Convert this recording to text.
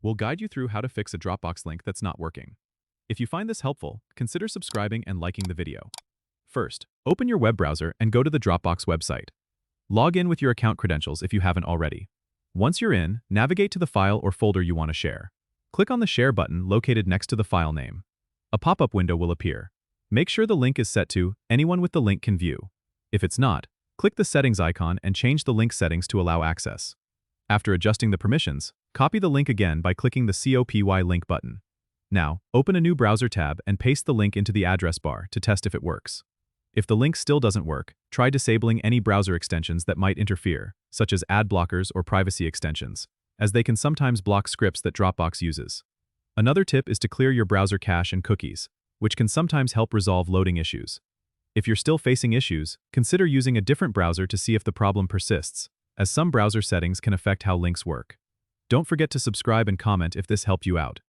we'll guide you through how to fix a Dropbox link that's not working. If you find this helpful, consider subscribing and liking the video. First, open your web browser and go to the Dropbox website. Log in with your account credentials if you haven't already. Once you're in, navigate to the file or folder you want to share. Click on the Share button located next to the file name. A pop-up window will appear. Make sure the link is set to Anyone with the link can view. If it's not, click the Settings icon and change the link settings to allow access. After adjusting the permissions, copy the link again by clicking the COPY link button. Now, open a new browser tab and paste the link into the address bar to test if it works. If the link still doesn't work, try disabling any browser extensions that might interfere, such as ad blockers or privacy extensions, as they can sometimes block scripts that Dropbox uses. Another tip is to clear your browser cache and cookies, which can sometimes help resolve loading issues. If you're still facing issues, consider using a different browser to see if the problem persists, as some browser settings can affect how links work. Don't forget to subscribe and comment if this helped you out.